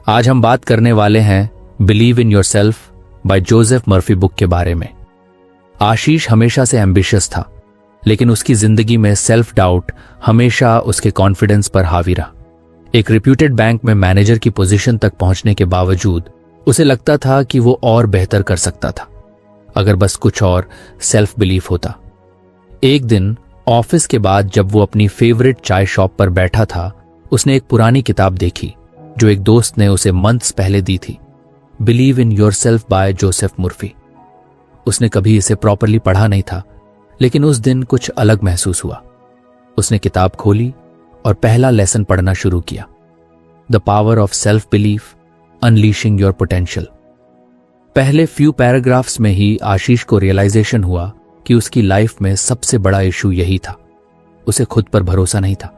आज हम बात करने वाले हैं believe in yourself by Joseph Murphy book के बारे में। आशीष हमेशा से एम्बिशियस था, लेकिन उसकी जिंदगी में सेल्फ डाउट हमेशा उसके कॉन्फिडेंस पर हावी रहा। एक रिप्यूटेड बैंक में मैनेजर की पोजीशन तक पहुंचने के बावजूद उसे लगता था कि वो और बेहतर कर सकता था, अगर बस कुछ और सेल्फ बिलीफ होता। एक दिन ऑफिस के बाद जब वो अपनी फेवरेट चाय शॉप पर बैठा था, उसने एक पुरानी किताब देखी जो एक दोस्त ने उसे मंथ्स पहले दी थी, believe in yourself by Joseph Murphy. उसने कभी इसे प्रॉपरली पढ़ा नहीं था, लेकिन उस दिन कुछ अलग महसूस हुआ। उसने किताब खोली और पहला लेसन पढ़ना शुरू किया, the power of self belief unleashing your potential. पहले फ्यू पैराग्राफ्स में ही आशीष को रियलाइजेशन हुआ कि उसकी लाइफ में सबसे बड़ा इशू यही था, उसे खुद पर भरोसा नहीं था।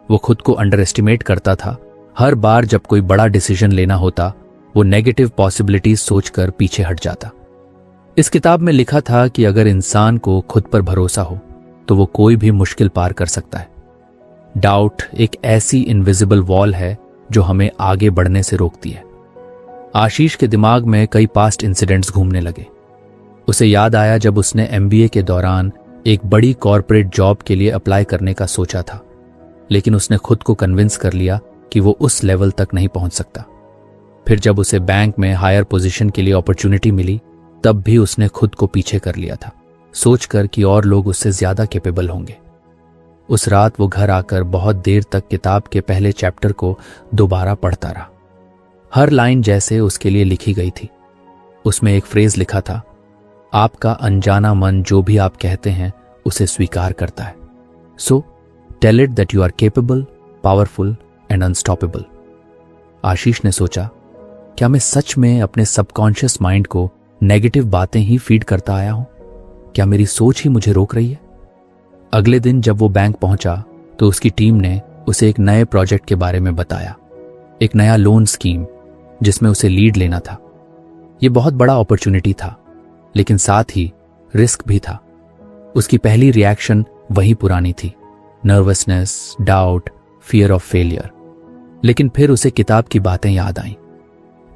वो खुद को अंडर एस्टिमेट करता था। हर बार जब कोई बड़ा डिसीजन लेना होता, वो नेगेटिव पॉसिबिलिटीज सोचकर पीछे हट जाता। इस किताब में लिखा था कि अगर इंसान को खुद पर भरोसा हो तो वो कोई भी मुश्किल पार कर सकता है। डाउट एक ऐसी इनविजिबल वॉल है जो हमें आगे बढ़ने से रोकती है। आशीष के दिमाग में कई पास्ट इंसिडेंट्स घूमने लगे। उसे याद आया जब उसने एमबीए के दौरान एक बड़ी कॉर्पोरेट जॉब के लिए अप्लाई करने का सोचा था, लेकिन उसने खुद को कन्विंस कर लिया कि वो उस लेवल तक नहीं पहुंच सकता। फिर जब उसे बैंक में हायर पोजीशन के लिए अपॉर्चुनिटी मिली, तब भी उसने खुद को पीछे कर लिया था, सोचकर कि और लोग उससे ज्यादा कैपेबल होंगे। उस रात वो घर आकर बहुत देर तक किताब के पहले चैप्टर को दोबारा पढ़ता रहा। हर लाइन जैसे उसके लिए लिखी गई थी। उसमें एक फ्रेज लिखा था, आपका अनजाना मन जो भी आप कहते हैं उसे स्वीकार करता है। So tell it that you are capable, powerful and unstoppable. Ashish ने सोचा, क्या मैं सच में अपने सबकॉन्शियस माइंड को नेगेटिव बातें ही फीड करता आया हूं? क्या मेरी सोच ही मुझे रोक रही है? अगले दिन जब वो बैंक पहुंचा तो उसकी टीम ने उसे एक नए प्रोजेक्ट के बारे में बताया, एक नया लोन स्कीम जिसमें उसे लीड लेना था। ये बहुत बड़ा अपॉर्चुनिटी था, लेकिन साथ ही रिस्क भी था। उसकी पहली रिएक्शन वही पुरानी थी, nervousness, doubt, fear of failure. लेकिन फिर उसे किताब की बातें याद आईं।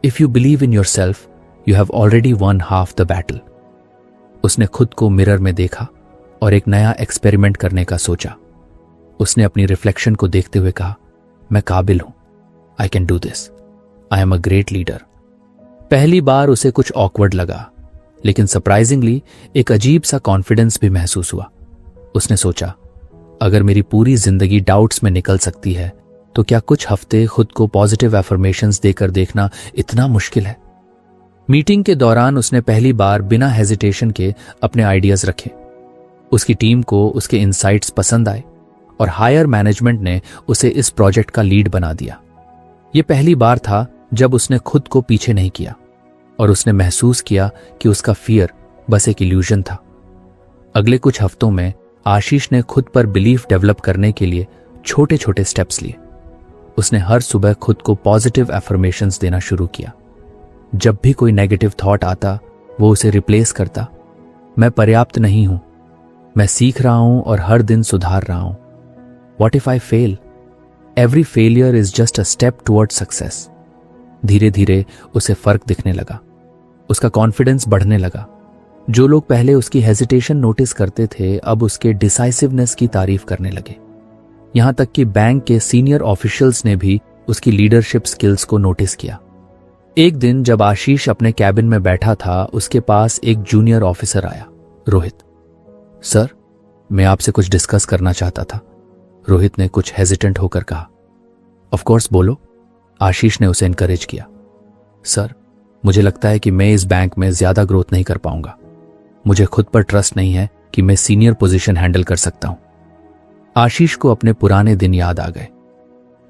If you believe in yourself you have already one half the battle. उसने खुद को मिरर में देखा और एक नया एक्सपेरिमेंट करने का सोचा। उसने अपनी रिफ्लेक्शन को देखते हुए कहा, मैं काबिल हूं, I can do this, I am a great leader. पहली बार उसे कुछ ऑकवर्ड लगा, लेकिन सरप्राइजिंगली एक अजीब सा कॉन्फिडेंस भी महसूस हुआ। उसने सोचा, अगर मेरी पूरी जिंदगी डाउट्स में निकल सकती है तो क्या कुछ हफ्ते खुद को पॉजिटिव एफर्मेशंस देकर देखना इतना मुश्किल है? मीटिंग के दौरान उसने पहली बार बिना हेजिटेशन के अपने आइडियाज रखे। उसकी टीम को उसके इनसाइट्स पसंद आए और हायर मैनेजमेंट ने उसे इस प्रोजेक्ट का लीड बना दिया। यह पहली बार था जब उसने खुद को पीछे नहीं किया और उसने महसूस किया कि उसका फियर बस एक इल्यूजन था। अगले कुछ हफ्तों में आशीष ने खुद पर बिलीफ डेवलप करने के लिए छोटे छोटे स्टेप्स लिए। उसने हर सुबह खुद को पॉजिटिव एफर्मेशंस देना शुरू किया। जब भी कोई नेगेटिव थॉट आता, वो उसे रिप्लेस करता, मैं पर्याप्त नहीं हूं, मैं सीख रहा हूं और हर दिन सुधार रहा हूं। What if I fail? Every failure is just a step toward success. धीरे धीरे उसे फर्क दिखने लगा, उसका कॉन्फिडेंस बढ़ने लगा। जो लोग पहले उसकी हेजिटेशन नोटिस करते थे, अब उसके डिसाइसिवनेस की तारीफ करने लगे। यहां तक कि बैंक के सीनियर ऑफिशियल्स ने भी उसकी लीडरशिप स्किल्स को नोटिस किया। एक दिन जब आशीष अपने कैबिन में बैठा था, उसके पास एक जूनियर ऑफिसर आया, रोहित। सर, मैं आपसे कुछ डिस्कस करना चाहता था, रोहित ने कुछ हेजिटेंट होकर कहा। ऑफ कोर्स, बोलो, आशीष ने उसे एनकरेज किया। सर, मुझे लगता है कि मैं इस बैंक में ज्यादा ग्रोथ नहीं कर पाऊंगा। मुझे खुद पर ट्रस्ट नहीं है कि मैं सीनियर पोजीशन हैंडल कर सकता हूं। आशीष को अपने पुराने दिन याद आ गए।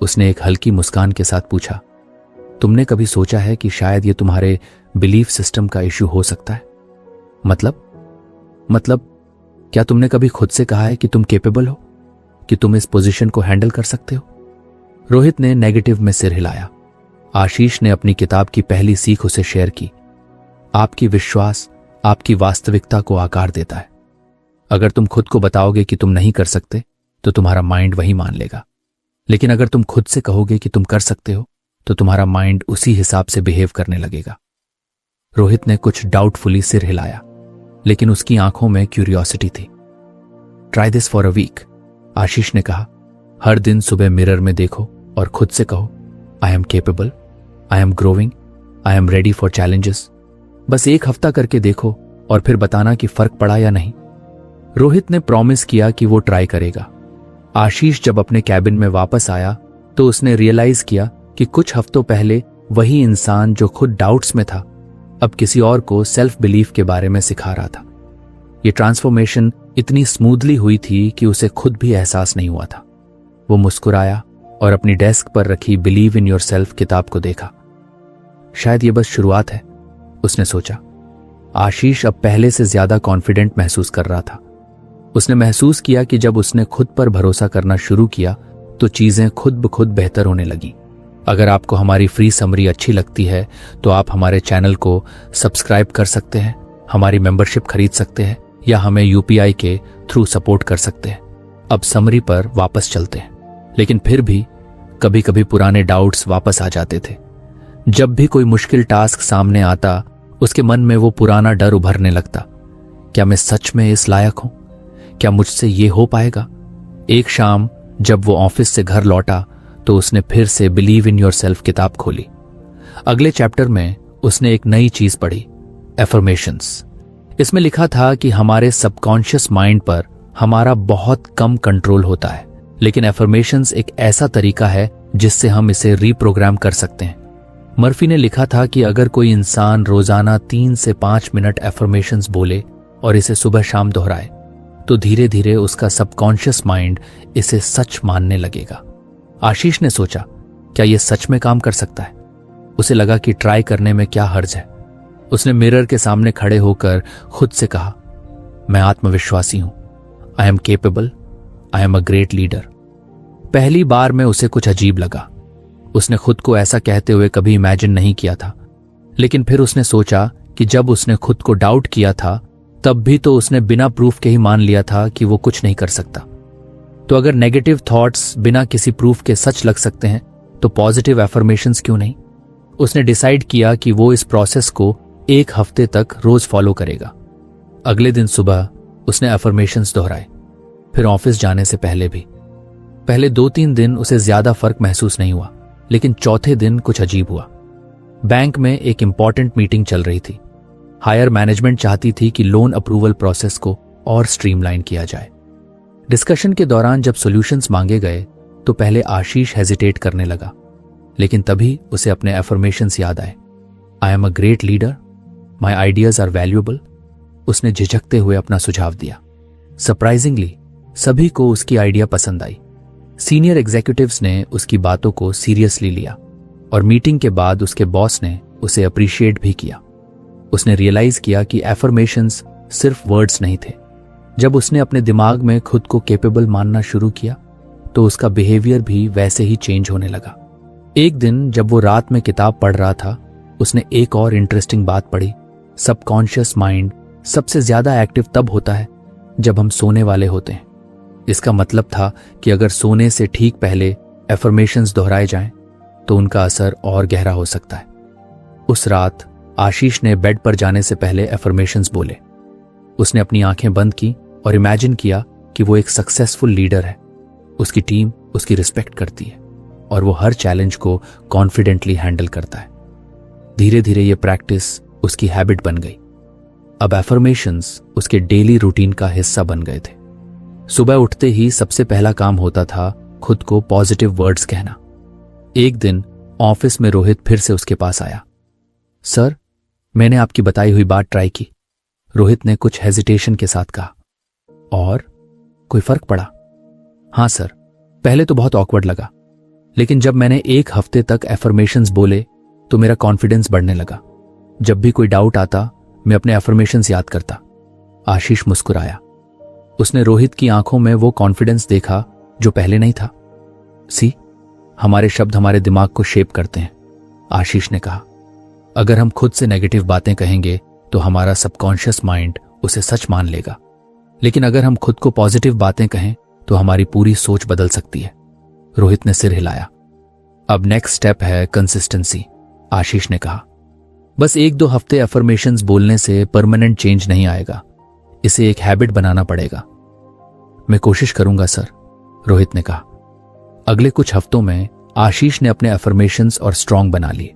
उसने एक हल्की मुस्कान के साथ पूछा, तुमने कभी सोचा है कि शायद ये तुम्हारे बिलीफ सिस्टम का इश्यू हो सकता है? मतलब क्या तुमने कभी खुद से कहा है कि तुम केपेबल हो, कि तुम इस पोजीशन को हैंडल कर सकते हो? रोहित ने नेगेटिव में सिर हिलाया। आशीष ने अपनी किताब की पहली सीख उसे शेयर की, आपकी विश्वास आपकी वास्तविकता को आकार देता है। अगर तुम खुद को बताओगे कि तुम नहीं कर सकते, तो तुम्हारा माइंड वही मान लेगा। लेकिन अगर तुम खुद से कहोगे कि तुम कर सकते हो, तो तुम्हारा माइंड उसी हिसाब से बिहेव करने लगेगा। रोहित ने कुछ डाउटफुली सिर हिलाया, लेकिन उसकी आंखों में क्यूरियोसिटी थी। Try this for a week, Ashish ने कहा। हर दिन सुबह मिरर में देखो और खुद से कहो, I am capable, I am growing, I am ready for challenges. बस 1 हफ्ता करके देखो और फिर बताना कि फर्क पड़ा या नहीं। रोहित ने प्रॉमिस किया कि वो ट्राई करेगा। आशीष जब अपने कैबिन में वापस आया तो उसने रियलाइज किया कि कुछ हफ्तों पहले वही इंसान जो खुद डाउट्स में था, अब किसी और को सेल्फ बिलीफ के बारे में सिखा रहा था। ये ट्रांसफॉर्मेशन इतनी स्मूथली हुई थी कि उसे खुद भी एहसास नहीं हुआ था। वो मुस्कुराया और अपनी डेस्क पर रखी बिलीव इन योर सेल्फ किताब को देखा। शायद ये बस शुरुआत है, उसने सोचा। आशीष अब पहले से ज्यादा कॉन्फिडेंट महसूस कर रहा था। उसने महसूस किया कि जब उसने खुद पर भरोसा करना शुरू किया तो चीजें खुद ब खुद बेहतर होने लगी। अगर आपको हमारी फ्री समरी अच्छी लगती है तो आप हमारे चैनल को सब्सक्राइब कर सकते हैं, हमारी मेंबरशिप खरीद सकते हैं या हमें यूपीआई के थ्रू सपोर्ट कर सकते हैं। अब समरी पर वापस चलते हैं। लेकिन फिर भी कभी कभी पुराने डाउट्स वापस आ जाते थे। जब भी कोई मुश्किल टास्क सामने आता, उसके मन में वो पुराना डर उभरने लगता। क्या मैं सच में इस लायक हूं? क्या मुझसे ये हो पाएगा? एक शाम जब वो ऑफिस से घर लौटा तो उसने फिर से बिलीव इन योर सेल्फ किताब खोली। अगले चैप्टर में उसने एक नई चीज पढ़ी, एफर्मेशंस। इसमें लिखा था कि हमारे सबकॉन्शियस माइंड पर हमारा बहुत कम कंट्रोल होता है, लेकिन एफर्मेशंस एक ऐसा तरीका है जिससे हम इसे रीप्रोग्राम कर सकते हैं। मर्फी ने लिखा था कि अगर कोई इंसान रोजाना 3 से 5 मिनट एफर्मेशंस बोले और इसे सुबह शाम दोहराए तो धीरे धीरे उसका सबकॉन्शियस माइंड इसे सच मानने लगेगा। आशीष ने सोचा, क्या यह सच में काम कर सकता है? उसे लगा कि ट्राई करने में क्या हर्ज है। उसने मिरर के सामने खड़े होकर खुद से कहा, मैं आत्मविश्वासी हूं, I am capable, I am a great leader. पहली बार में उसे कुछ अजीब लगा। उसने खुद को ऐसा कहते हुए कभी इमेजिन नहीं किया था। लेकिन फिर उसने सोचा कि जब उसने खुद को डाउट किया था तब भी तो उसने बिना प्रूफ के ही मान लिया था कि वो कुछ नहीं कर सकता। तो अगर नेगेटिव थॉट्स बिना किसी प्रूफ के सच लग सकते हैं तो पॉजिटिव एफर्मेशंस क्यों नहीं? उसने डिसाइड किया कि वो इस प्रोसेस को 1 हफ्ते तक रोज फॉलो करेगा। अगले दिन सुबह उसने एफर्मेशंस दोहराए, फिर ऑफिस जाने से पहले भी। पहले 2-3 दिन उसे ज्यादा फर्क महसूस नहीं हुआ, लेकिन चौथे दिन कुछ अजीब हुआ। बैंक में एक इंपॉर्टेंट मीटिंग चल रही थी। हायर मैनेजमेंट चाहती थी कि लोन अप्रूवल प्रोसेस को और स्ट्रीमलाइन किया जाए। डिस्कशन के दौरान जब सॉल्यूशंस मांगे गए तो पहले आशीष हेजिटेट करने लगा, लेकिन तभी उसे अपने एफर्मेशंस याद आए। I am a great leader, my ideas are valuable. उसने झिझकते हुए अपना सुझाव दिया। सरप्राइजिंगली सभी को उसकी आइडिया पसंद आई। सीनियर एग्जीक्यूटिव्स ने उसकी बातों को सीरियसली लिया और मीटिंग के बाद उसके बॉस ने उसे अप्रिशिएट भी किया। उसने रियलाइज किया कि एफर्मेशंस सिर्फ वर्ड्स नहीं थे। जब उसने अपने दिमाग में खुद को केपेबल मानना शुरू किया तो उसका बिहेवियर भी वैसे ही चेंज होने लगा। एक दिन जब वो रात में किताब पढ़ रहा था, उसने एक और इंटरेस्टिंग बात पढ़ी। सबकॉन्शियस माइंड सबसे ज्यादा एक्टिव तब होता है जब हम सोने वाले होते हैं। इसका मतलब था कि अगर सोने से ठीक पहले एफर्मेशंस दोहराए जाएं तो उनका असर और गहरा हो सकता है। उस रात आशीष ने बेड पर जाने से पहले एफर्मेशंस बोले। उसने अपनी आंखें बंद की और इमेजिन किया कि वो एक सक्सेसफुल लीडर है। उसकी टीम उसकी रिस्पेक्ट करती है और वो हर चैलेंज को कॉन्फिडेंटली हैंडल करता है। धीरे धीरे ये प्रैक्टिस उसकी हैबिट बन गई। अब एफर्मेशंस उसके डेली रूटीन का हिस्सा बन गए थे। सुबह उठते ही सबसे पहला काम होता था खुद को पॉजिटिव वर्ड्स कहना। एक दिन ऑफिस में रोहित फिर से उसके पास आया। सर, मैंने आपकी बताई हुई बात ट्राई की, रोहित ने कुछ हेजिटेशन के साथ कहा। और कोई फर्क पड़ा? हाँ सर, पहले तो बहुत ऑकवर्ड लगा, लेकिन जब मैंने 1 हफ्ते तक एफर्मेशंस बोले तो मेरा कॉन्फिडेंस बढ़ने लगा। जब भी कोई डाउट आता मैं अपने एफर्मेशंस याद करता। आशीष मुस्कुराया। उसने रोहित की आंखों में वो कॉन्फिडेंस देखा जो पहले नहीं था। सी, हमारे शब्द हमारे दिमाग को शेप करते हैं, आशीष ने कहा। अगर हम खुद से नेगेटिव बातें कहेंगे तो हमारा सबकॉन्शियस माइंड उसे सच मान लेगा, लेकिन अगर हम खुद को पॉजिटिव बातें कहें तो हमारी पूरी सोच बदल सकती है। रोहित ने सिर हिलाया। अब नेक्स्ट स्टेप है कंसिस्टेंसी, आशीष ने कहा। बस 1-2 हफ्ते अफर्मेशंस बोलने से परमानेंट चेंज नहीं आएगा, इसे एक हैबिट बनाना पड़ेगा। मैं कोशिश करूंगा सर, रोहित ने कहा। अगले कुछ हफ्तों में आशीष ने अपने अफर्मेशंस और स्ट्रांग बना लिए।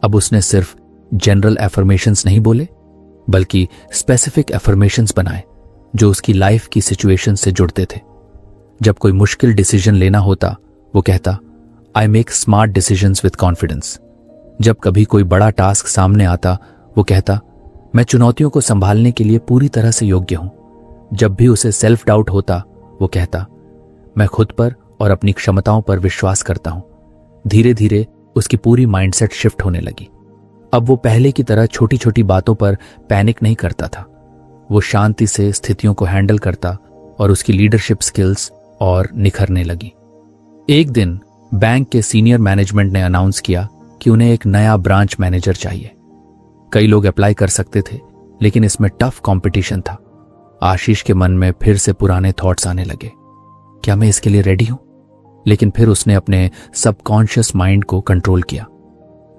अब उसने सिर्फ जनरल अफर्मेशंस नहीं बोले, बल्कि स्पेसिफिक अफर्मेशंस बनाए जो उसकी लाइफ की सिचुएशन से जुड़ते थे। जब कोई मुश्किल डिसीजन लेना होता, वो कहता, I make smart decisions with confidence. जब कभी कोई बड़ा टास्क सामने आता, वो कहता, मैं चुनौतियों को संभालने के लिए पूरी तरह से योग्य हूं। जब भी उसे सेल्फ डाउट होता, वो कहता, मैं खुद पर और अपनी क्षमताओं पर विश्वास करता हूं। धीरे धीरे उसकी पूरी माइंडसेट शिफ्ट होने लगी। अब वो पहले की तरह छोटी छोटी बातों पर पैनिक नहीं करता था। वो शांति से स्थितियों को हैंडल करता और उसकी लीडरशिप स्किल्स और निखरने लगी। एक दिन बैंक के सीनियर मैनेजमेंट ने अनाउंस किया कि उन्हें एक नया ब्रांच मैनेजर चाहिए। कई लोग अप्लाई कर सकते थे, लेकिन इसमें टफ कंपटीशन था। आशीष के मन में फिर से पुराने थॉट्स आने लगे, क्या मैं इसके लिए रेडी हूं? लेकिन फिर उसने अपने सबकॉन्शियस माइंड को कंट्रोल किया।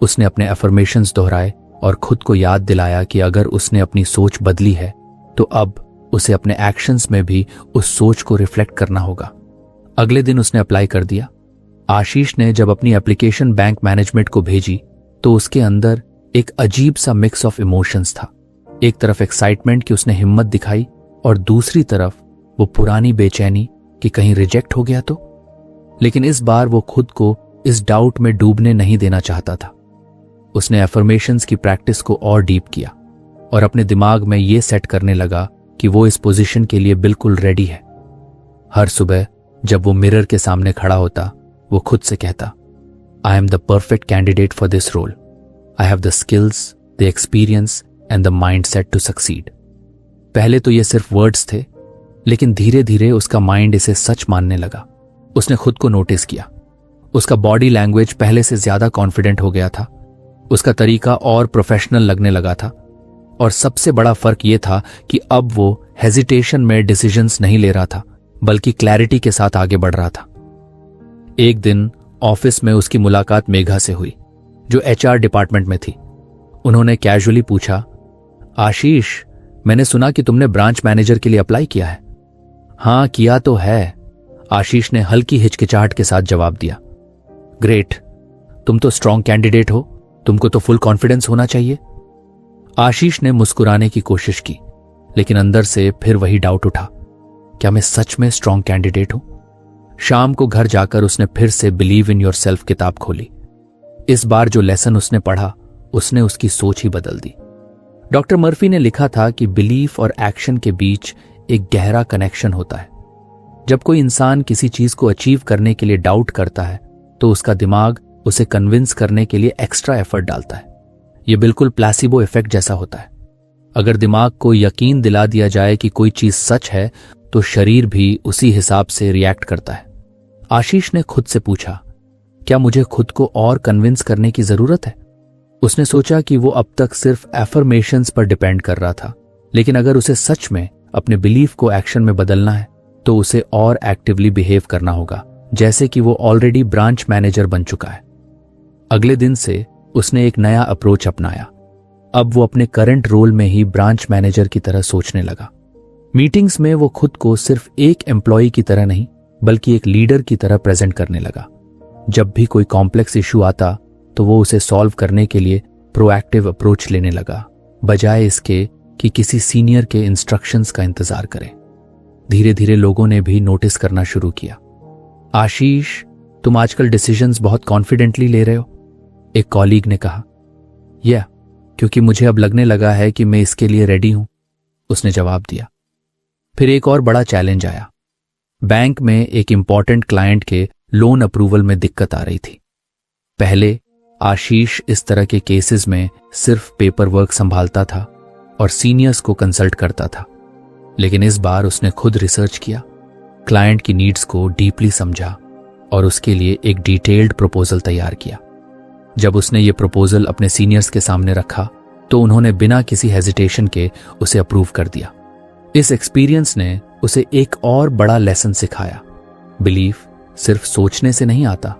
उसने अपने अफर्मेशंस दोहराए और खुद को याद दिलाया कि अगर उसने अपनी सोच बदली है तो अब उसे अपने एक्शंस में भी उस सोच को रिफ्लेक्ट करना होगा। अगले दिन उसने अप्लाई कर दिया। आशीष ने जब अपनी एप्लीकेशन बैंक मैनेजमेंट को भेजी तो उसके अंदर एक अजीब सा मिक्स ऑफ इमोशंस था। एक तरफ एक्साइटमेंट कि उसने हिम्मत दिखाई और दूसरी तरफ वो पुरानी बेचैनी कि कहीं रिजेक्ट हो गया तो। लेकिन इस बार वो खुद को इस डाउट में डूबने नहीं देना चाहता था। उसने अफर्मेशंस की प्रैक्टिस को और डीप किया और अपने दिमाग में ये सेट करने लगा कि वो इस पोजीशन के लिए बिल्कुल रेडी है। हर सुबह जब वो मिरर के सामने खड़ा होता, वो खुद से कहता, I am the perfect candidate for this role. I have the skills, the experience and the mindset to succeed. पहले तो ये सिर्फ वर्ड्स थे, लेकिन धीरे धीरे उसका माइंड इसे सच मानने लगा। उसने खुद को नोटिस किया। उसका बॉडी लैंग्वेज पहले से ज्यादा कॉन्फिडेंट हो गया था। उसका तरीका और प्रोफेशनल लगने लगा था। और सबसे बड़ा फर्क यह था कि अब वो हेजिटेशन में डिसीजंस नहीं ले रहा था, बल्कि क्लैरिटी के साथ आगे बढ़ रहा था। एक दिन ऑफिस में उसकी मुलाकात मेघा से हुई, जो एचआर डिपार्टमेंट में थी। उन्होंने कैजुअली पूछा, आशीष, मैंने सुना कि तुमने ब्रांच मैनेजर के लिए अप्लाई किया है। हाँ, किया तो है, आशीष ने हल्की हिचकिचाहट के साथ जवाब दिया। ग्रेट, तुम तो स्ट्रांग कैंडिडेट हो, तुमको तो फुल कॉन्फिडेंस होना चाहिए। आशीष ने मुस्कुराने की कोशिश की, लेकिन अंदर से फिर वही डाउट उठा, क्या मैं सच में स्ट्रांग कैंडिडेट हूं? शाम को घर जाकर उसने फिर से बिलीव इन योरसेल्फ किताब खोली। इस बार जो लेसन उसने पढ़ा, उसने उसकी सोच ही बदल दी। डॉक्टर मर्फी ने लिखा था कि बिलीफ और एक्शन के बीच एक गहरा कनेक्शन होता है। जब कोई इंसान किसी चीज को अचीव करने के लिए डाउट करता है, तो उसका दिमाग उसे कन्विंस करने के लिए एक्स्ट्रा एफर्ट डालता है। यह बिल्कुल प्लेसिबो इफेक्ट जैसा होता है। अगर दिमाग को यकीन दिला दिया जाए कि कोई चीज सच है, तो शरीर भी उसी हिसाब से रिएक्ट करता है। आशीष ने खुद से पूछा, क्या मुझे खुद को और कन्विंस करने की जरूरत है? उसने सोचा कि वो अब तक सिर्फ एफर्मेशंस पर डिपेंड कर रहा था, लेकिन अगर उसे सच में अपने बिलीफ को एक्शन में बदलना है, तो उसे और एक्टिवली बिहेव करना होगा, जैसे कि वो ऑलरेडी ब्रांच मैनेजर बन चुका है। अगले दिन से उसने एक नया अप्रोच अपनाया। अब वो अपने करंट रोल में ही ब्रांच मैनेजर की तरह सोचने लगा। मीटिंग्स में वो खुद को सिर्फ एक एम्प्लॉय की तरह नहीं, बल्कि एक लीडर की तरह प्रेजेंट करने लगा। जब भी कोई कॉम्प्लेक्स इशू आता, तो वो उसे सॉल्व करने के लिए प्रोएक्टिव अप्रोच लेने लगा, बजाय इसके कि किसी सीनियर के इंस्ट्रक्शंस का इंतजार करे। धीरे धीरे लोगों ने भी नोटिस करना शुरू किया, आशीष, तुम आजकल डिसीजंस बहुत कॉन्फिडेंटली ले रहे हो, एक कॉलीग ने कहा। या क्योंकि मुझे अब लगने लगा है कि मैं इसके लिए रेडी हूं, उसने जवाब दिया। फिर एक और बड़ा चैलेंज आया। बैंक में एक इंपॉर्टेंट क्लाइंट के लोन अप्रूवल में दिक्कत आ रही थी। पहले आशीष इस तरह के केसेस में सिर्फ पेपर वर्क संभालता था और सीनियर्स को कंसल्ट करता था, लेकिन इस बार उसने खुद रिसर्च किया, क्लाइंट की नीड्स को डीपली समझा और उसके लिए एक डिटेल्ड प्रपोजल तैयार किया। जब उसने ये प्रपोजल अपने सीनियर्स के सामने रखा, तो उन्होंने बिना किसी हेजिटेशन के उसे अप्रूव कर दिया। इस एक्सपीरियंस ने उसे एक और बड़ा लेसन सिखाया, बिलीफ सिर्फ सोचने से नहीं आता,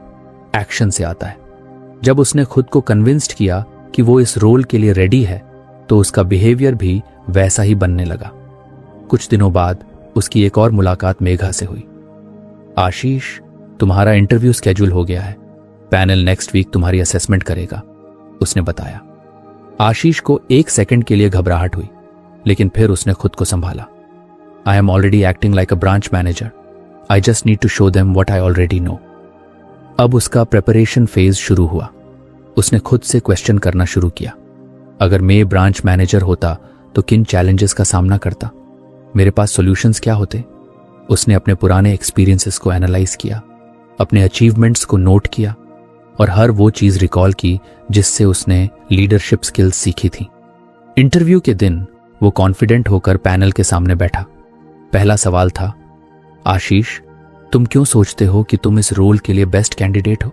एक्शन से आता है। जब उसने खुद को कन्विंस्ड किया कि वो इस रोल के लिए रेडी है, तो उसका बिहेवियर भी वैसा ही बनने लगा। कुछ दिनों बाद उसकी एक और मुलाकात मेघा से हुई। आशीष, तुम्हारा इंटरव्यू स्केड्यूल हो गया है, पैनल नेक्स्ट वीक तुम्हारी असेसमेंट करेगा, उसने बताया। आशीष को 1 सेकंड के लिए घबराहट हुई, लेकिन फिर उसने खुद को संभाला। I am already acting like a branch manager, I just need to show them what I already know. अब उसका प्रिपरेशन फेज शुरू हुआ। उसने खुद से क्वेश्चन करना शुरू किया, अगर मैं ब्रांच मैनेजर होता तो किन चैलेंजेस का सामना करता, मेरे पास सॉल्यूशंस क्या होते। उसने अपने पुराने एक्सपीरियंसेस को एनालाइज किया, अपने अचीवमेंट्स को नोट किया और हर वो चीज रिकॉल की जिससे उसने लीडरशिप स्किल्स सीखी थी। इंटरव्यू के दिन वो कॉन्फिडेंट होकर पैनल के सामने बैठा। पहला सवाल था, आशीष, तुम क्यों सोचते हो कि तुम इस रोल के लिए बेस्ट कैंडिडेट हो?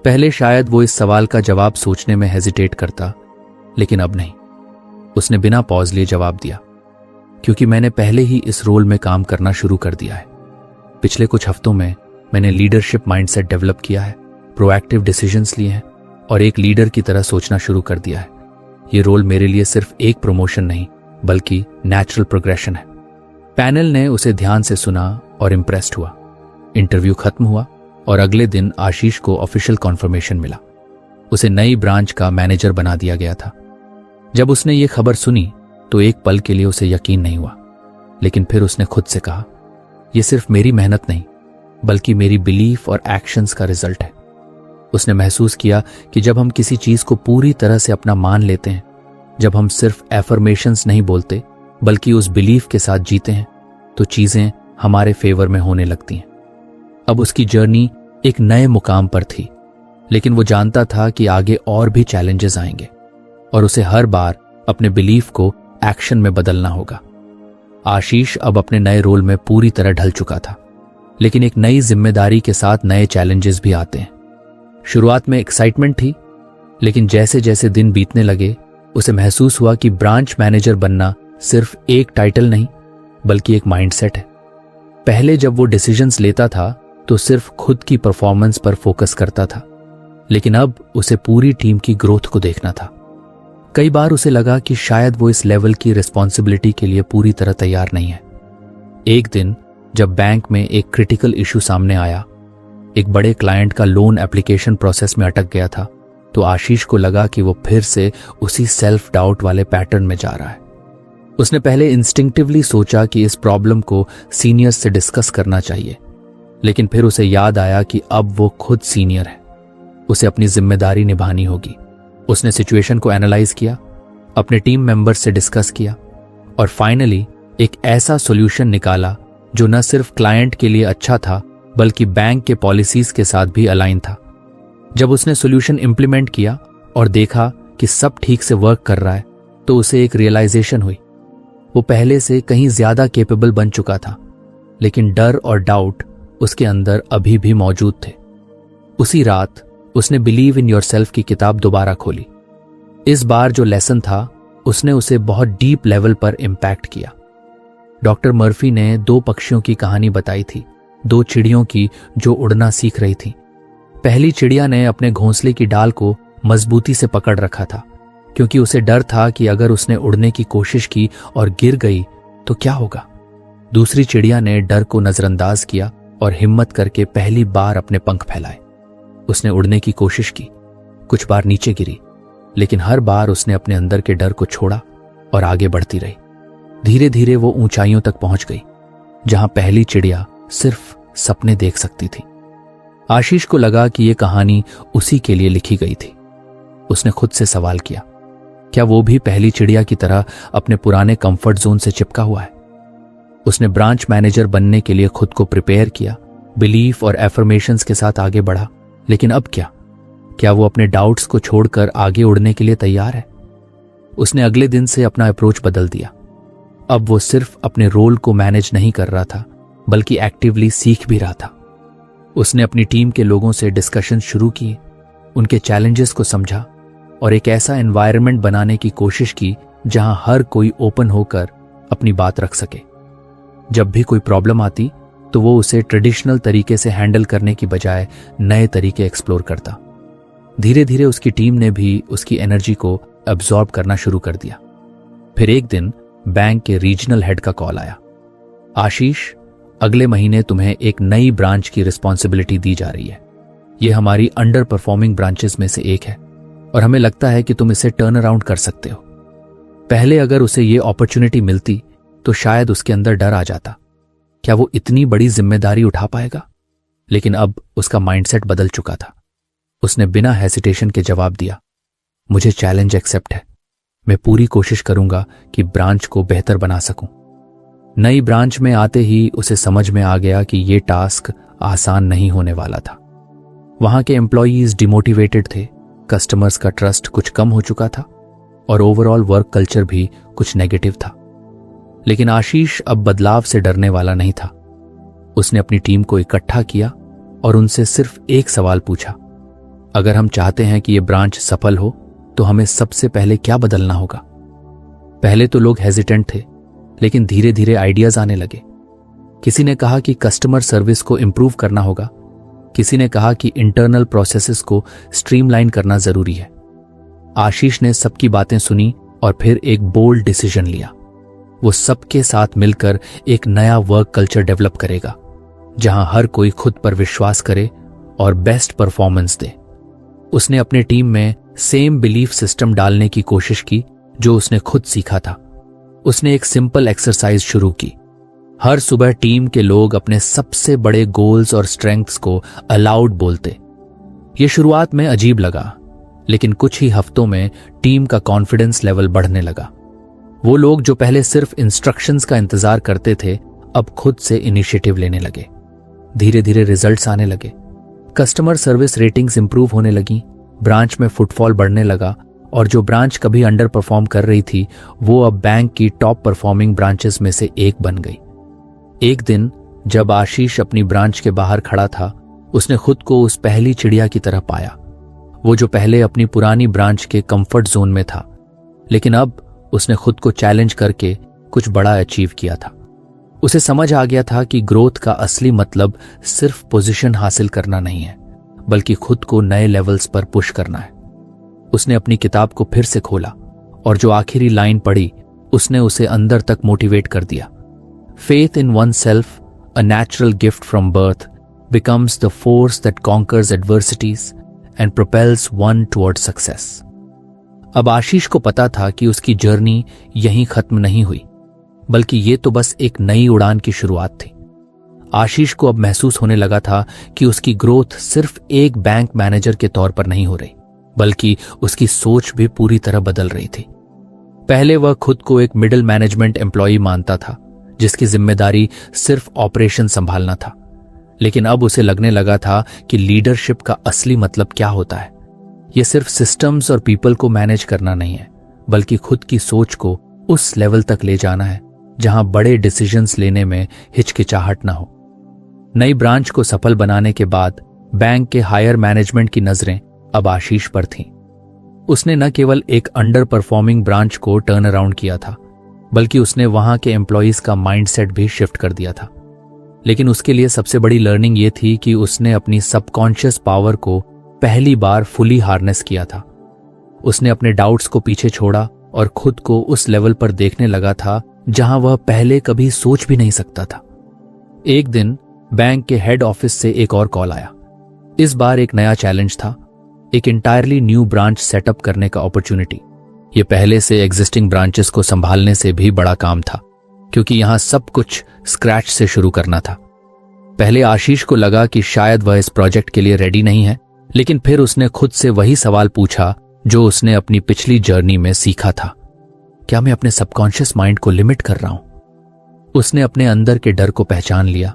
पहले शायद वो इस सवाल का जवाब सोचने में हेजिटेट करता, लेकिन अब नहीं। उसने बिना पॉज लिए जवाब दिया, क्योंकि मैंने पहले ही इस रोल में काम करना शुरू कर दिया है। पिछले कुछ हफ्तों में मैंने लीडरशिप माइंडसेट डेवलप किया है, प्रोएक्टिव डिसीजंस लिए हैं और एक लीडर की तरह सोचना शुरू कर दिया है। ये रोल मेरे लिए सिर्फ एक प्रमोशन नहीं, बल्कि नेचुरल प्रोग्रेशन है। पैनल ने उसे ध्यान से सुना और इम्प्रेस्ड हुआ। इंटरव्यू खत्म हुआ और अगले दिन आशीष को ऑफिशियल कॉन्फर्मेशन मिला। उसे नई ब्रांच का मैनेजर बना दिया गया था। जब उसने ये खबर सुनी तो एक पल के लिए उसे यकीन नहीं हुआ, लेकिन फिर उसने खुद से कहा, यह सिर्फ मेरी मेहनत नहीं, बल्कि मेरी बिलीफ और एक्शंस का रिजल्ट है। उसने महसूस किया कि जब हम किसी चीज को पूरी तरह से अपना मान लेते हैं, जब हम सिर्फ एफर्मेशंस नहीं बोलते बल्कि उस बिलीफ के साथ जीते हैं, तो चीजें हमारे फेवर में होने लगती हैं। अब उसकी जर्नी एक नए मुकाम पर थी, लेकिन वो जानता था कि आगे और भी चैलेंजेस आएंगे और उसे हर बार अपने बिलीफ को एक्शन में बदलना होगा। आशीष अब अपने नए रोल में पूरी तरह ढल चुका था, लेकिन एक नई जिम्मेदारी के साथ नए चैलेंजेस भी आते हैं। शुरुआत में एक्साइटमेंट थी, लेकिन जैसे जैसे दिन बीतने लगे उसे महसूस हुआ कि ब्रांच मैनेजर बनना सिर्फ एक टाइटल नहीं, बल्कि एक माइंडसेट है। पहले जब वो डिसीजंस लेता था तो सिर्फ खुद की परफॉर्मेंस पर फोकस करता था, लेकिन अब उसे पूरी टीम की ग्रोथ को देखना था। कई बार उसे लगा कि शायद वो इस लेवल की रिस्पॉन्सिबिलिटी के लिए पूरी तरह तैयार नहीं है। एक दिन जब बैंक में एक क्रिटिकल इशू सामने आया, एक बड़े क्लाइंट का लोन एप्लीकेशन प्रोसेस में अटक गया था, तो आशीष को लगा कि वो फिर से उसी सेल्फ डाउट वाले पैटर्न में जा रहा है। उसने पहले इंस्टिंक्टिवली सोचा कि इस प्रॉब्लम को सीनियर्स से डिस्कस करना चाहिए, लेकिन फिर उसे याद आया कि अब वो खुद सीनियर है, उसे अपनी जिम्मेदारी निभानी होगी। उसने सिचुएशन को एनालाइज किया, अपने टीम मेंबर्स से डिस्कस किया और फाइनली एक ऐसा सॉल्यूशन निकाला जो न सिर्फ क्लाइंट के लिए अच्छा था, बल्कि बैंक के पॉलिसीज के साथ भी अलाइन था। जब उसने सॉल्यूशन इंप्लीमेंट किया और देखा कि सब ठीक से वर्क कर रहा है, तो उसे एक रियलाइजेशन हुई। वो पहले से कहीं ज्यादा कैपेबल बन चुका था, लेकिन डर और डाउट उसके अंदर अभी भी मौजूद थे। उसी रात उसने बिलीव इन योरसेल्फ की किताब दोबारा खोली। इस बार जो लेसन था उसने उसे बहुत डीप लेवल पर इम्पैक्ट किया। डॉक्टर मर्फी ने 2 पक्षियों की कहानी बताई थी, 2 चिड़ियों की जो उड़ना सीख रही थी। पहली चिड़िया ने अपने घोंसले की डाल को मजबूती से पकड़ रखा था, क्योंकि उसे डर था कि अगर उसने उड़ने की कोशिश की और गिर गई तो क्या होगा। दूसरी चिड़िया ने डर को नजरअंदाज किया और हिम्मत करके पहली बार अपने पंख फैलाए। उसने उड़ने की कोशिश की, कुछ बार नीचे गिरी, लेकिन हर बार उसने अपने अंदर के डर को छोड़ा और आगे बढ़ती रही। धीरे धीरे वो ऊंचाइयों तक पहुंच गई, जहां पहली चिड़िया सिर्फ सपने देख सकती थी। आशीष को लगा कि यह कहानी उसी के लिए लिखी गई थी। उसने खुद से सवाल किया, क्या वो भी पहली चिड़िया की तरह अपने पुराने कंफर्ट जोन से चिपका हुआ है? उसने ब्रांच मैनेजर बनने के लिए खुद को प्रिपेयर किया, बिलीफ और एफर्मेशंस के साथ आगे बढ़ा, लेकिन अब क्या वो अपने डाउट्स को छोड़कर आगे उड़ने के लिए तैयार है? उसने अगले दिन से अपना अप्रोच बदल दिया। अब वो सिर्फ अपने रोल को मैनेज नहीं कर रहा था, बल्कि एक्टिवली सीख भी रहा था। उसने अपनी टीम के लोगों से डिस्कशन शुरू किए, उनके चैलेंजेस को समझा और एक ऐसा एनवायरनमेंट बनाने की कोशिश की जहां हर कोई ओपन होकर अपनी बात रख सके। जब भी कोई प्रॉब्लम आती तो वो उसे ट्रेडिशनल तरीके से हैंडल करने की बजाय नए तरीके एक्सप्लोर करता। धीरे धीरे उसकी टीम ने भी उसकी एनर्जी को एब्जॉर्ब करना शुरू कर दिया। फिर एक दिन बैंक के रीजनल हेड का कॉल आया। आशीष, अगले महीने तुम्हें एक नई ब्रांच की रिस्पॉन्सिबिलिटी दी जा रही है। यह हमारी अंडर परफॉर्मिंग ब्रांचेस में से एक है और हमें लगता है कि तुम इसे टर्न अराउंड कर सकते हो। पहले अगर उसे ये अपॉर्चुनिटी मिलती तो शायद उसके अंदर डर आ जाता, क्या वो इतनी बड़ी जिम्मेदारी उठा पाएगा? लेकिन अब उसका माइंडसेट बदल चुका था। उसने बिना हेसिटेशन के जवाब दिया, मुझे चैलेंज एक्सेप्ट है। मैं पूरी कोशिश करूंगा कि ब्रांच को बेहतर बना सकूं। नई ब्रांच में आते ही उसे समझ में आ गया कि ये टास्क आसान नहीं होने वाला था। वहां के एम्प्लॉयीज डिमोटिवेटेड थे, कस्टमर्स का ट्रस्ट कुछ कम हो चुका था और ओवरऑल वर्क कल्चर भी कुछ नेगेटिव था। लेकिन आशीष अब बदलाव से डरने वाला नहीं था। उसने अपनी टीम को इकट्ठा किया और उनसे सिर्फ एक सवाल पूछा, अगर हम चाहते हैं कि ये ब्रांच सफल हो तो हमें सबसे पहले क्या बदलना होगा? पहले तो लोग हेजिटेंट थे, लेकिन धीरे धीरे आइडियाज आने लगे। किसी ने कहा कि कस्टमर सर्विस को इंप्रूव करना होगा, किसी ने कहा कि इंटरनल प्रोसेसेस को स्ट्रीमलाइन करना जरूरी है। आशीष ने सबकी बातें सुनी और फिर एक बोल्ड डिसीजन लिया। वो सबके साथ मिलकर एक नया वर्क कल्चर डेवलप करेगा, जहां हर कोई खुद पर विश्वास करे और बेस्ट परफॉर्मेंस दे। उसने अपने टीम में सेम बिलीफ सिस्टम डालने की कोशिश की जो उसने खुद सीखा था। उसने एक सिंपल एक्सरसाइज शुरू की। हर सुबह टीम के लोग अपने सबसे बड़े गोल्स और स्ट्रेंथ्स को अलाउड बोलते। ये शुरुआत में अजीब लगा, लेकिन कुछ ही हफ्तों में टीम का कॉन्फिडेंस लेवल बढ़ने लगा। वो लोग जो पहले सिर्फ इंस्ट्रक्शंस का इंतजार करते थे, अब खुद से इनिशिएटिव लेने लगे। धीरे धीरे रिजल्ट्स आने लगे। कस्टमर सर्विस रेटिंग्स इंप्रूव होने लगी, ब्रांच में फुटफॉल बढ़ने लगा और जो ब्रांच कभी अंडर परफॉर्म कर रही थी वो अब बैंक की टॉप परफॉर्मिंग ब्रांचेस में से एक बन गई। एक दिन जब आशीष अपनी ब्रांच के बाहर खड़ा था, उसने खुद को उस पहली चिड़िया की तरह पाया, वो जो पहले अपनी पुरानी ब्रांच के कंफर्ट जोन में था, लेकिन अब उसने खुद को चैलेंज करके कुछ बड़ा अचीव किया था। उसे समझ आ गया था कि ग्रोथ का असली मतलब सिर्फ पोजीशन हासिल करना नहीं है, बल्कि खुद को नए लेवल्स पर पुश करना है। उसने अपनी किताब को फिर से खोला और जो आखिरी लाइन पढ़ी उसने उसे अंदर तक मोटिवेट कर दिया। Faith in one self, a natural gift from birth, becomes the force that conquers adversities and propels one toward success. अब आशीष को पता था कि उसकी जर्नी यहीं खत्म नहीं हुई, बल्कि ये तो बस एक नई उड़ान की शुरुआत थी। आशीष को अब महसूस होने लगा था कि उसकी ग्रोथ सिर्फ एक बैंक मैनेजर के तौर पर नहीं हो रही, बल्कि उसकी सोच भी पूरी तरह बदल रही थी। पहले वह खुद को एक मिडिल मैनेजमेंट एम्प्लॉय मानता था, जिसकी जिम्मेदारी सिर्फ ऑपरेशन संभालना था। लेकिन अब उसे लगने लगा था कि लीडरशिप का असली मतलब क्या होता है। यह सिर्फ सिस्टम्स और पीपल को मैनेज करना नहीं है, बल्कि खुद की सोच को उस लेवल तक ले जाना है जहां बड़े डिसीजंस लेने में हिचकिचाहट ना हो। नई ब्रांच को सफल बनाने के बाद बैंक के हायर मैनेजमेंट की नजरें अब आशीष पर थीं। उसने न केवल एक अंडर परफॉर्मिंग ब्रांच को टर्न अराउंड किया था, बल्कि उसने वहां के एम्प्लॉयज का माइंडसेट भी शिफ्ट कर दिया था। लेकिन उसके लिए सबसे बड़ी लर्निंग ये थी कि उसने अपनी सबकॉन्शियस पावर को पहली बार फुली हार्नेस किया था। उसने अपने डाउट्स को पीछे छोड़ा और खुद को उस लेवल पर देखने लगा था जहां वह पहले कभी सोच भी नहीं सकता था। एक दिन बैंक के हेड ऑफिस से एक और कॉल आया। इस बार एक नया चैलेंज था, एक इंटायरली न्यू ब्रांच सेटअप करने का अपॉर्चुनिटी। यह पहले से एग्जिस्टिंग ब्रांचेस को संभालने से भी बड़ा काम था, क्योंकि यहां सब कुछ स्क्रैच से शुरू करना था। पहले आशीष को लगा कि शायद वह इस प्रोजेक्ट के लिए रेडी नहीं है, लेकिन फिर उसने खुद से वही सवाल पूछा जो उसने अपनी पिछली जर्नी में सीखा था, क्या मैं अपने सबकॉन्शियस माइंड को लिमिट कर रहा हूं? उसने अपने अंदर के डर को पहचान लिया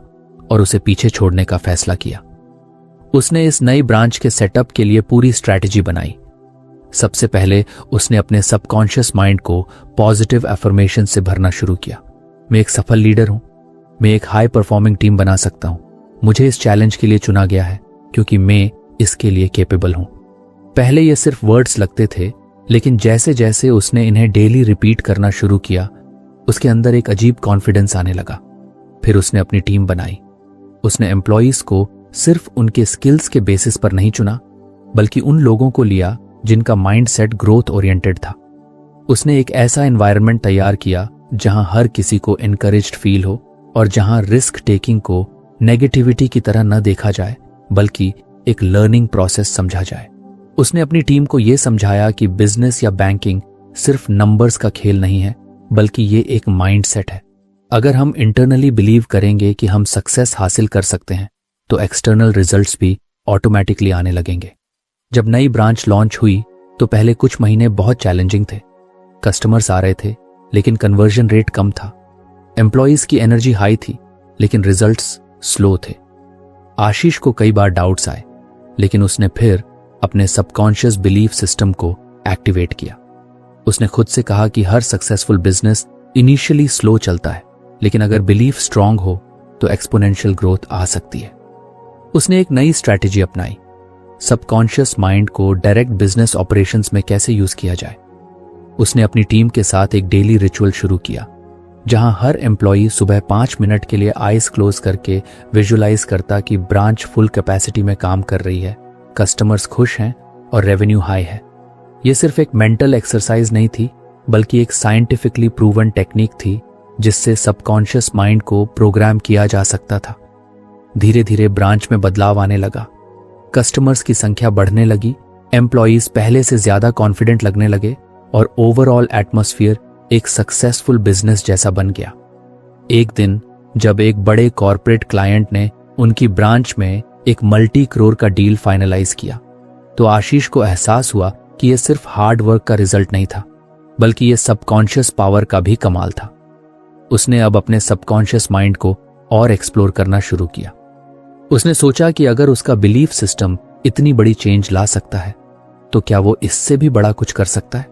और उसे पीछे छोड़ने का फैसला किया। उसने इस नई ब्रांच के सेटअप के लिए पूरी स्ट्रैटेजी बनाई। सबसे पहले उसने अपने सबकॉन्शियस माइंड को पॉजिटिव अफर्मेशन से भरना शुरू किया। मैं एक सफल लीडर हूं, मैं एक हाई परफॉर्मिंग टीम बना सकता हूं, मुझे इस चैलेंज के लिए चुना गया है क्योंकि मैं इसके लिए कैपेबल हूं। पहले ये सिर्फ वर्ड्स लगते थे, लेकिन जैसे जैसे उसने इन्हें डेली रिपीट करना शुरू किया, उसके अंदर एक अजीब कॉन्फिडेंस आने लगा। फिर उसने अपनी टीम बनाई, उसने एम्प्लॉयज को सिर्फ उनके स्किल्स के बेसिस पर नहीं चुना, बल्कि उन लोगों को लिया जिनका माइंडसेट ग्रोथ ओरिएंटेड था। उसने एक ऐसा एनवायरनमेंट तैयार किया जहां हर किसी को एनकरेज्ड फील हो और जहां रिस्क टेकिंग को नेगेटिविटी की तरह न देखा जाए बल्कि एक लर्निंग प्रोसेस समझा जाए। उसने अपनी टीम को यह समझाया कि बिजनेस या बैंकिंग सिर्फ नंबर्स का खेल नहीं है, बल्कि ये एक माइंडसेट है। अगर हम इंटरनली बिलीव करेंगे कि हम सक्सेस हासिल कर सकते हैं तो एक्सटर्नल रिजल्ट्स भी ऑटोमेटिकली आने लगेंगे। जब नई ब्रांच लॉन्च हुई तो पहले कुछ महीने बहुत चैलेंजिंग थे। कस्टमर्स आ रहे थे लेकिन कन्वर्जन रेट कम था। एम्प्लॉयज की एनर्जी हाई थी लेकिन रिजल्ट्स स्लो थे। आशीष को कई बार डाउट्स आए, लेकिन उसने फिर अपने सबकॉन्शियस बिलीफ सिस्टम को एक्टिवेट किया। उसने खुद से कहा कि हर सक्सेसफुल बिजनेस इनिशियली स्लो चलता है, लेकिन अगर बिलीफ स्ट्रांग हो तो एक्सपोनेंशियल ग्रोथ आ सकती है। उसने एक नई स्ट्रैटेजी अपनाई, सबकॉन्शियस माइंड को डायरेक्ट बिजनेस ऑपरेशंस में कैसे यूज किया जाए। उसने अपनी टीम के साथ एक डेली रिचुअल शुरू किया, जहां हर एम्प्लॉई सुबह 5 मिनट के लिए आईज क्लोज करके विजुअलाइज करता कि ब्रांच फुल कैपेसिटी में काम कर रही है, कस्टमर्स खुश हैं और रेवेन्यू हाई है। यह सिर्फ एक मेंटल एक्सरसाइज नहीं थी, बल्कि एक साइंटिफिकली प्रूवन टेक्निक थी जिससे सबकॉन्शियस माइंड को प्रोग्राम किया जा सकता था। धीरे धीरे ब्रांच में बदलाव आने लगा, कस्टमर्स की संख्या बढ़ने लगी, एम्प्लॉयज पहले से ज्यादा कॉन्फिडेंट लगने लगे और ओवरऑल एटमॉस्फेयर एक सक्सेसफुल बिजनेस जैसा बन गया। एक दिन जब एक बड़े कॉर्पोरेट क्लाइंट ने उनकी ब्रांच में एक मल्टी करोड़ का डील फाइनलाइज किया, तो आशीष को एहसास हुआ कि यह सिर्फ हार्ड वर्क का रिजल्ट नहीं था, बल्कि यह सबकॉन्शियस पावर का भी कमाल था। उसने अब अपने सबकॉन्शियस माइंड को और एक्सप्लोर करना शुरू किया। उसने सोचा कि अगर उसका बिलीफ सिस्टम इतनी बड़ी चेंज ला सकता है, तो क्या वो इससे भी बड़ा कुछ कर सकता है?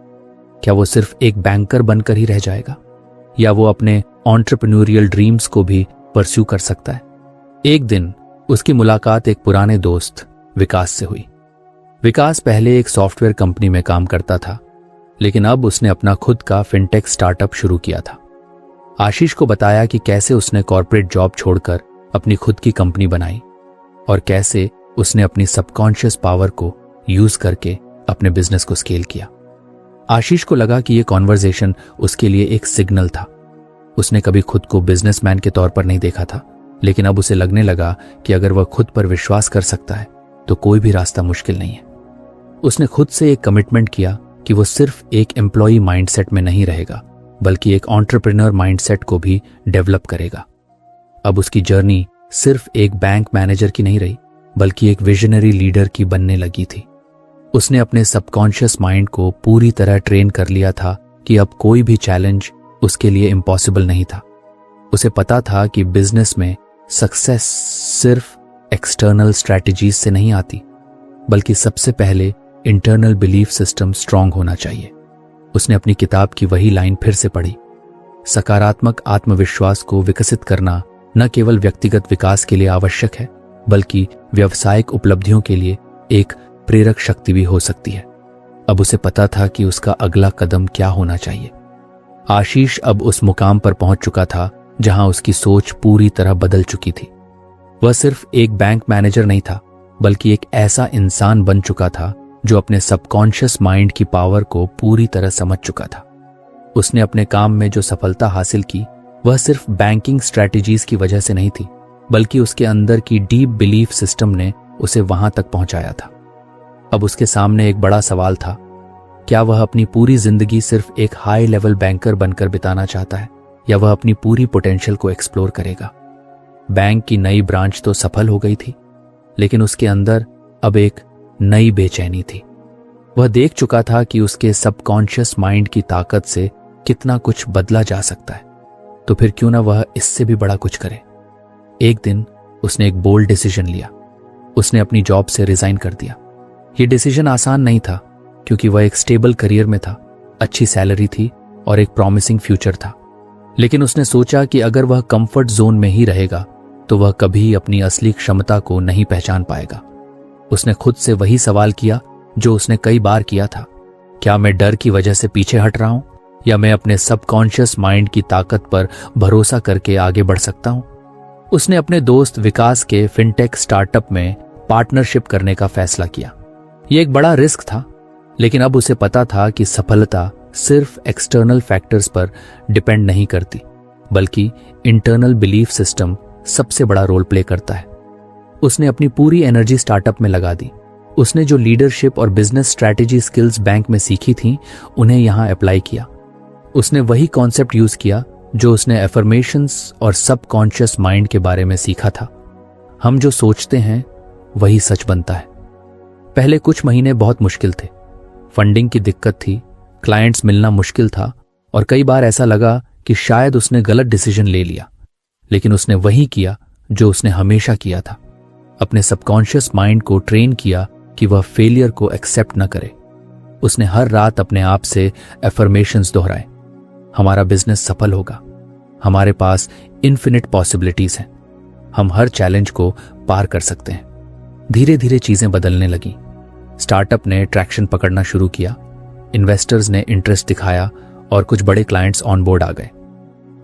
क्या वो सिर्फ एक बैंकर बनकर ही रह जाएगा, या वो अपने एंटरप्रेन्योरियल ड्रीम्स को भी परस्यू कर सकता है? एक दिन उसकी मुलाकात एक पुराने दोस्त विकास से हुई। विकास पहले एक सॉफ्टवेयर कंपनी में काम करता था, लेकिन अब उसने अपना खुद का फिनटेक स्टार्टअप शुरू किया था। आशीष को बताया कि कैसे उसने कॉर्पोरेट जॉब छोड़कर अपनी खुद की कंपनी बनाई और कैसे उसने अपनी सबकॉन्शियस पावर को यूज करके अपने बिजनेस को स्केल किया। आशीष को लगा कि यह कॉन्वर्सेशन उसके लिए एक सिग्नल था। उसने कभी खुद को बिजनेसमैन के तौर पर नहीं देखा था, लेकिन अब उसे लगने लगा कि अगर वह खुद पर विश्वास कर सकता है तो कोई भी रास्ता मुश्किल नहीं है। उसने खुद से एक कमिटमेंट किया कि वो सिर्फ एक एम्प्लॉई माइंडसेट में नहीं रहेगा, बल्कि एक एंटरप्रेन्योर माइंडसेट को भी डेवलप करेगा। अब उसकी जर्नी सिर्फ एक बैंक मैनेजर की नहीं रही, बल्कि एक विजनरी लीडर की बनने लगी थी। उसने अपने सबकॉन्शियस माइंड को पूरी तरह ट्रेन कर लिया था कि अब कोई भी चैलेंज उसके लिए इम्पॉसिबल नहीं था। उसे पता था कि बिजनेस में सक्सेस सिर्फ एक्सटर्नल स्ट्रैटेजीज से नहीं आती, बल्कि सबसे पहले इंटरनल बिलीफ सिस्टम स्ट्रांग होना चाहिए। उसने अपनी किताब की वही लाइन फिर से पढ़ी, सकारात्मक आत्मविश्वास को विकसित करना न केवल व्यक्तिगत विकास के लिए आवश्यक है, बल्कि व्यावसायिक उपलब्धियों के लिए एक प्रेरक शक्ति भी हो सकती है। अब उसे पता था कि उसका अगला कदम क्या होना चाहिए। आशीष अब उस मुकाम पर पहुंच चुका था जहां उसकी सोच पूरी तरह बदल चुकी थी। वह सिर्फ एक बैंक मैनेजर नहीं था, बल्कि एक ऐसा इंसान बन चुका था जो अपने सबकॉन्शियस माइंड की पावर को पूरी तरह समझ चुका था। उसने अपने काम में जो सफलता हासिल की, वह सिर्फ बैंकिंग स्ट्रैटेजीज की वजह से नहीं थी, बल्कि उसके अंदर की डीप बिलीफ सिस्टम ने उसे वहां तक पहुंचाया था। अब उसके सामने एक बड़ा सवाल था, क्या वह अपनी पूरी जिंदगी सिर्फ एक हाई लेवल बैंकर बनकर बिताना चाहता है, या वह अपनी पूरी पोटेंशियल को एक्सप्लोर करेगा? बैंक की नई ब्रांच तो सफल हो गई थी, लेकिन उसके अंदर अब एक नई बेचैनी थी। वह देख चुका था कि उसके सबकॉन्शियस माइंड की ताकत से कितना कुछ बदला जा सकता है, तो फिर क्यों ना वह इससे भी बड़ा कुछ करे। एक दिन उसने एक बोल्ड डिसीजन लिया। उसने अपनी जॉब से रिजाइन कर दिया। यह डिसीजन आसान नहीं था, क्योंकि वह एक स्टेबल करियर में था, अच्छी सैलरी थी और एक प्रॉमिसिंग फ्यूचर था। लेकिन उसने सोचा कि अगर वह कंफर्ट जोन में ही रहेगा तो वह कभी अपनी असली क्षमता को नहीं पहचान पाएगा। उसने खुद से वही सवाल किया जो उसने कई बार किया था, क्या मैं डर की वजह से पीछे हट रहा हूं, या मैं अपने सबकॉन्शियस माइंड की ताकत पर भरोसा करके आगे बढ़ सकता हूं? उसने अपने दोस्त विकास के फिनटेक स्टार्टअप में पार्टनरशिप करने का फैसला किया। यह एक बड़ा रिस्क था, लेकिन अब उसे पता था कि सफलता सिर्फ एक्सटर्नल फैक्टर्स पर डिपेंड नहीं करती, बल्कि इंटरनल बिलीफ सिस्टम सबसे बड़ा रोल प्ले करता है। उसने अपनी पूरी एनर्जी स्टार्टअप में लगा दी। उसने जो लीडरशिप और बिजनेस स्ट्रैटेजी स्किल्स बैंक में सीखी थी, उन्हें यहां अप्लाई किया। उसने वही कॉन्सेप्ट यूज किया जो उसने एफर्मेशंस और सबकॉन्शियस माइंड के बारे में सीखा था। हम जो सोचते हैं वही सच बनता है। पहले कुछ महीने बहुत मुश्किल थे। फंडिंग की दिक्कत थी, क्लाइंट्स मिलना मुश्किल था और कई बार ऐसा लगा कि शायद उसने गलत डिसीजन ले लिया। लेकिन उसने वही किया जो उसने हमेशा किया था। अपने सबकॉन्शियस माइंड को ट्रेन किया कि वह फेलियर को एक्सेप्ट न करे। उसने हर रात अपने आप से एफर्मेशंस दोहराए। हमारा बिजनेस सफल होगा, हमारे पास इन्फिनिट पॉसिबिलिटीज हैं, हम हर चैलेंज को पार कर सकते हैं। धीरे धीरे चीजें बदलने लगी। स्टार्टअप ने ट्रैक्शन पकड़ना शुरू किया, इन्वेस्टर्स ने इंटरेस्ट दिखाया और कुछ बड़े क्लाइंट्स ऑन बोर्ड आ गए।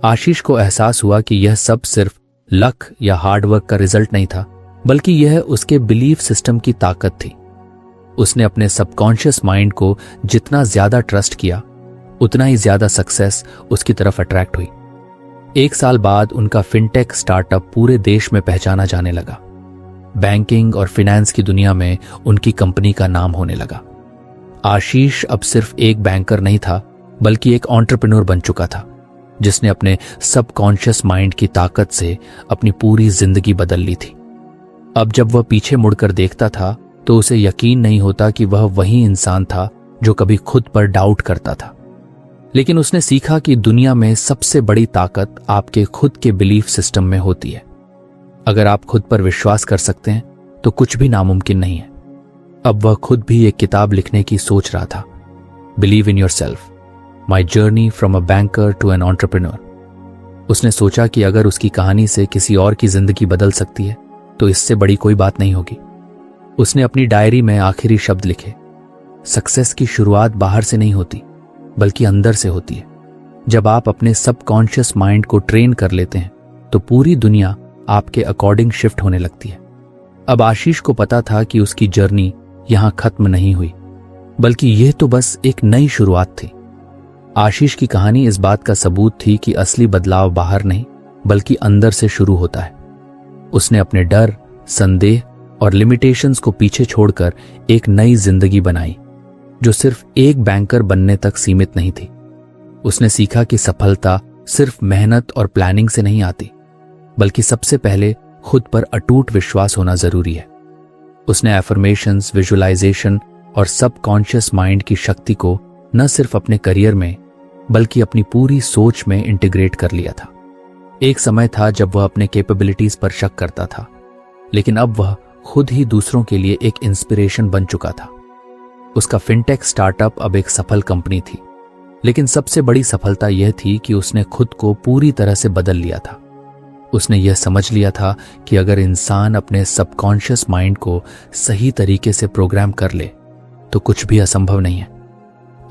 आशीष को एहसास हुआ कि यह सब सिर्फ लक या हार्डवर्क का रिजल्ट नहीं था, बल्कि यह उसके बिलीफ सिस्टम की ताकत थी। उसने अपने सबकॉन्शियस माइंड को जितना ज्यादा ट्रस्ट किया, उतना ही ज्यादा सक्सेस उसकी तरफ अट्रैक्ट हुई। 1 साल बाद उनका फिनटेक स्टार्टअप पूरे देश में पहचाना जाने लगा। बैंकिंग और फाइनेंस की दुनिया में उनकी कंपनी का नाम होने लगा। आशीष अब सिर्फ एक बैंकर नहीं था, बल्कि एक एंटरप्रेन्योर बन चुका था, जिसने अपने सबकॉन्शियस माइंड की ताकत से अपनी पूरी जिंदगी बदल ली थी। अब जब वह पीछे मुड़कर देखता था तो उसे यकीन नहीं होता कि वह वही इंसान था जो कभी खुद पर डाउट करता था। लेकिन उसने सीखा कि दुनिया में सबसे बड़ी ताकत आपके खुद के बिलीफ सिस्टम में होती है। अगर आप खुद पर विश्वास कर सकते हैं तो कुछ भी नामुमकिन नहीं है। अब वह खुद भी एक किताब लिखने की सोच रहा था, believe in yourself, my journey from a banker to an entrepreneur. उसने सोचा कि अगर उसकी कहानी से किसी और की जिंदगी बदल सकती है तो इससे बड़ी कोई बात नहीं होगी। उसने अपनी डायरी में आखिरी शब्द लिखे, सक्सेस की शुरुआत बाहर से नहीं होती, बल्कि अंदर से होती है। जब आप अपने सबकॉन्शियस माइंड को ट्रेन कर लेते हैं तो पूरी दुनिया आपके अकॉर्डिंग शिफ्ट होने लगती है। अब आशीष को पता था कि उसकी जर्नी यहां खत्म नहीं हुई, बल्कि यह तो बस एक नई शुरुआत थी। आशीष की कहानी इस बात का सबूत थी कि असली बदलाव बाहर नहीं, बल्कि अंदर से शुरू होता है। उसने अपने डर, संदेह और लिमिटेशंस को पीछे छोड़कर एक नई जिंदगी बनाई, जो सिर्फ एक बैंकर बनने तक सीमित नहीं थी। उसने सीखा कि सफलता सिर्फ मेहनत और प्लानिंग से नहीं आती, बल्कि सबसे पहले खुद पर अटूट विश्वास होना जरूरी है। उसने एफर्मेशंस, विजुअलाइजेशन और सबकॉन्शियस माइंड की शक्ति को न सिर्फ अपने करियर में, बल्कि अपनी पूरी सोच में इंटीग्रेट कर लिया था। एक समय था जब वह अपने कैपेबिलिटीज पर शक करता था, लेकिन अब वह खुद ही दूसरों के लिए एक इंस्पिरेशन बन चुका था। उसका फिनटेक स्टार्टअप अब एक सफल कंपनी थी, लेकिन सबसे बड़ी सफलता यह थी कि उसने खुद को पूरी तरह से बदल लिया था। उसने यह समझ लिया था कि अगर इंसान अपने सबकॉन्शियस माइंड को सही तरीके से प्रोग्राम कर ले तो कुछ भी असंभव नहीं है।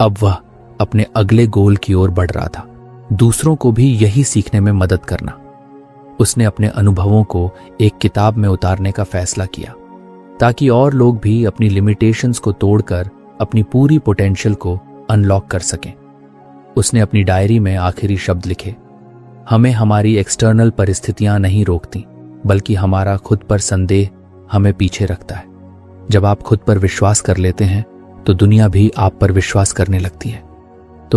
अब वह अपने अगले गोल की ओर बढ़ रहा था, दूसरों को भी यही सीखने में मदद करना। उसने अपने अनुभवों को एक किताब में उतारने का फैसला किया, ताकि और लोग भी अपनी लिमिटेशंस को तोड़कर अपनी पूरी पोटेंशियल को अनलॉक कर सकें। उसने अपनी डायरी में आखिरी शब्द लिखे, हमें हमारी एक्सटर्नल परिस्थितियां नहीं रोकती, बल्कि हमारा खुद पर संदेह हमें पीछे रखता है। जब आप खुद पर विश्वास कर लेते हैं तो दुनिया भी आप पर विश्वास करने लगती है।